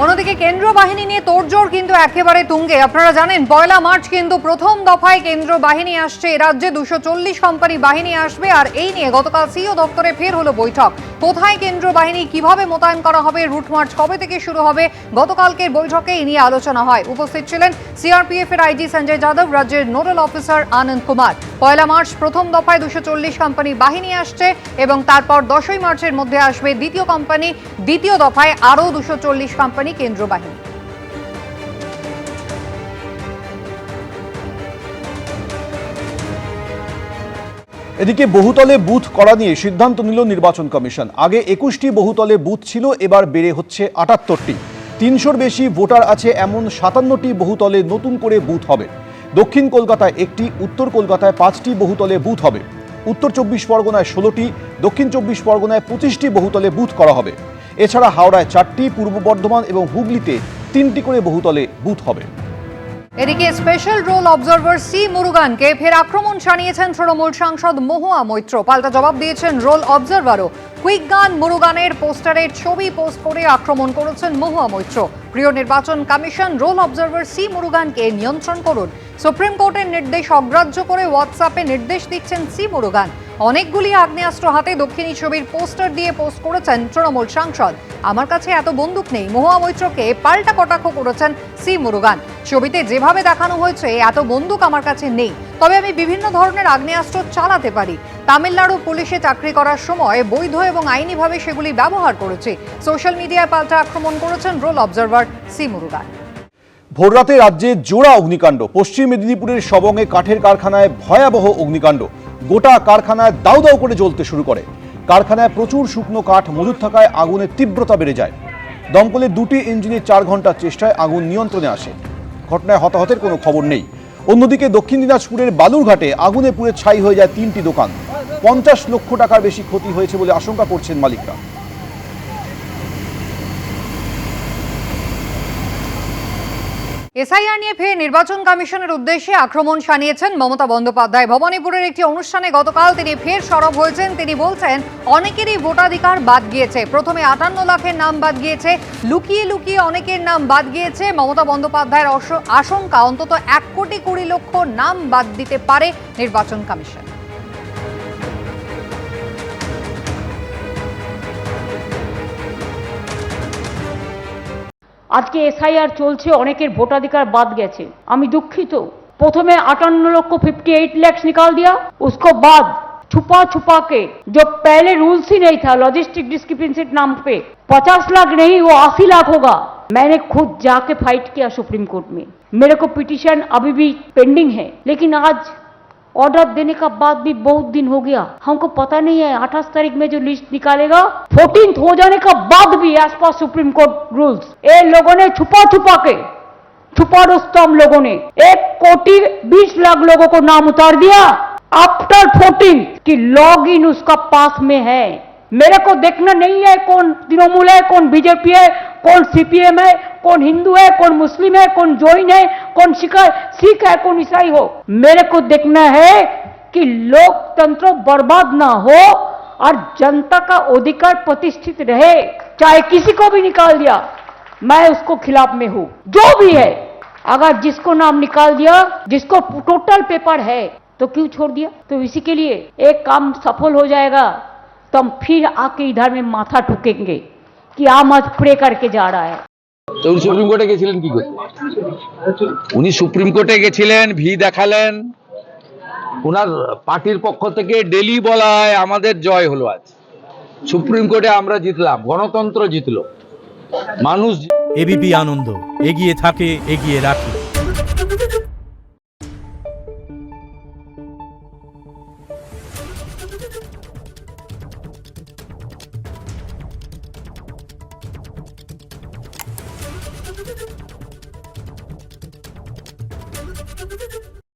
অন্যদিকে কেন্দ্র বাহিনী নিয়ে তোড়জোড় কিন্তু একেবারে তুঙ্গে। আপনারা জানেন 1 মার্চ কিন্তু প্রথম দফায় কেন্দ্র বাহিনী আসছে। রাজ্যে 240 কোম্পানি বাহিনী আসবে, আর এই নিয়ে গতকাল সিইও দপ্তরে ফের হলো বৈঠক। কোথায় কেন্দ্র বাহিনী কিভাবে মোতায়েন করা হবে, রুট মার্চ কবে থেকে শুরু হবে, গতকালকের বৈঠকে এই নিয়ে আলোচনা হয়। উপস্থিত ছিলেন সিআরপিএফ এর আইজি সঞ্জয় যাদব, রাজ্যের নোডাল অফিসার আনন্দ কুমার। 1 মার্চ প্রথম দফায় 240 কোম্পানি বাহিনী আসছে এবং তারপর 10ই মার্চের মধ্যে আসবে দ্বিতীয় কোম্পানি। দ্বিতীয় দফায় আরও 240 কোম্পানি কেন্দ্র বাহিনী। এদিকে বহুতলে বুথ করা নিয়ে সিদ্ধান্ত নিল নির্বাচন কমিশন। আগে 21টি বহুতলে বুথ ছিল, এবার বেড়ে হচ্ছে 78টি। 300-র বেশি ভোটার আছে এমন 57টি বহুতলে নতুন করে বুথ হবে। দক্ষিণ কলকাতায় 1টি, উত্তর কলকাতায় 5টি বহুতলে বুথ হবে। উত্তর 24 পরগনায় 16টি, দক্ষিণ 24 পরগনায় 25টি বহুতলে বুথ করা হবে। এছাড়া হাওড়ায় 4টি, পূর্ব বর্ধমান এবং হুগলিতে 3টি করে বহুতলে বুথ হবে। এদিকে স্পেশাল রোল অবজারভার সি মুরুগানকে ফের আক্রমণ শানিয়েছেন তৃণমূল সাংসদ মহুয়া মৈত্র। পাল্টা জবাব দিয়েছেন রোল অবজারভারও। কুইক গান মুরুগানের পোস্টারের ছবি পোস্ট করে আক্রমণ করেছেন মহুয়া মৈত্র। প্রিয় নির্বাচন কমিশন, রোল অবজারভার সি মুরুগানকে নিয়ন্ত্রণ করুন। সুপ্রিম কোর্টের নির্দেশ অগ্রাহ্য করে হোয়াটসঅ্যাপে নির্দেশ দিচ্ছেন সি মুরুগান। অনেকগুলি আগ্নেয়াস্ত্র হাতে দক্ষিণী ছবির পোস্টার দিয়ে পোস্ট করেছেন তৃণমূল সাংসদ। আমার কাছে এত বন্দুক নেই, মহুয়া মৈত্রকে পাল্টা কটাক্ষ করেছেন সি মুরুগান। ছবিতে যেভাবে দেখানো হয়েছে এত বন্দুক আমার কাছে নেই, তবে আমি বিভিন্ন ধরনের আগ্নেয়াস্ত্র চালাতে পারি। তামিলনাড়ু পুলিশে চাকরি করার সময় বৈধ এবং আইনিভাবে সেগুলি ব্যবহার করেছি। সোশ্যাল মিডিয়ায় পাল্টা আক্রমণ করেছেন রোল অবজারভার সি মুরুগান। ভোররাতে রাজ্যে জোড়া অগ্নিকাণ্ড। পশ্চিম মেদিনীপুরের সবংয়ে কাঠের কারখানায় ভয়াবহ অগ্নিকাণ্ড। গোটা কারখানায় দাউ দাউ করে জ্বলতে শুরু করে। কারখানায় প্রচুর শুকনো কাঠ মজুদ থাকায় আগুনের তীব্রতা বেড়ে যায়। দমকলের 2টি ইঞ্জিনের 4 ঘন্টার চেষ্টায় আগুন নিয়ন্ত্রণে আসে। ঘটনায় হতাহতের কোনো খবর নেই। অন্যদিকে দক্ষিণ দিনাজপুরের বালুরঘাটে আগুনে পুড়ে ছাই হয়ে যায় 3টি দোকান। 50 লক্ষ টাকার বেশি ক্ষতি হয়েছে বলে আশঙ্কা করছেন মালিকরা। এসআইআর নিয়ে ফের নির্বাচন কমিশনের উদ্দেশ্যে আক্রমণ শানিয়েছেন মমতা বন্দ্যোপাধ্যায়। ভবানীপুরের একটি অনুষ্ঠানে গতকাল তিনি ফের সরব হয়েছেন। তিনি বলছেন অনেকেরই ভোটাধিকার বাদ গিয়েছে। প্রথমে 58 লাখের নাম বাদ গিয়েছে, লুকিয়ে লুকিয়ে অনেকের নাম বাদ গিয়েছে। মমতা বন্দ্যোপাধ্যায়ের আশঙ্কা অন্তত 1,20,00,000 নাম বাদ দিতে পারে নির্বাচন কমিশন। আজকে এসআইআর চলছে, অনেকের ভোটাধিকার বাদ গেছে। আমি দুঃখিত। প্রথমে 58,58 लाख निकाल दिया, उसको बाद छुपा छुपा के, जो पहले रूल्स ही नहीं था लॉजिस्टिक डिस्क्रिपेंसी नाम पे 50 लाख नहीं वो 80 लाख होगा। मैंने खुद जाके फाइट किया सुप्रीम कोर्ट में। मेरे को पिटीशन अभी भी पेंडिंग है, लेकिन आज ऑर्डर देने का बाद भी बहुत दिन हो गया। हमको पता नहीं है 28 तारीख में जो लिस्ट निकालेगा 14th हो जाने का बाद भी as per supreme court rules ये लोगों ने छुपा छुपा के, छुपा रुस्तम लोगों ने 1,20,00,000 लोगों को नाम उतार दिया आफ्टर 14 कि लॉग इन उसका पास में है। मेरे को देखना नहीं है कौन तृणमूल है, कौन बीजेपी है, कौन सीपीएम है, कौन हिंदू है, कौन मुस्लिम है, कौन जैन है, कौन सिख है, कौन ईसाई हो। मेरे को देखना है कि लोकतंत्र बर्बाद ना हो और जनता का अधिकार प्रतिष्ठित रहे। चाहे किसी को भी निकाल दिया, मैं उसको खिलाफ में हूं। जो भी है, अगर जिसको नाम निकाल दिया, जिसको टोटल पेपर है, तो क्यों छोड़ दिया? तो इसी के लिए एक काम सफल हो जाएगा तो हम फिर आके इधर में माथा ठुकेंगे कि आम आज प्रे करके जा रहा है। তো উনি সুপ্রিম কোর্টে গেছিলেন কি করতে? উনি সুপ্রিম কোর্টে গেছিলেন, ভি দেখালেন। ওনার পার্টির পক্ষ থেকে ডেলি বলা হয় আমাদের জয় হলো। আজ সুপ্রিম কোর্টে আমরা জিতলাম, গণতন্ত্র জিতলো, মানুষ। এবিপি আনন্দ এগিয়ে থাকে, এগিয়ে রাখে।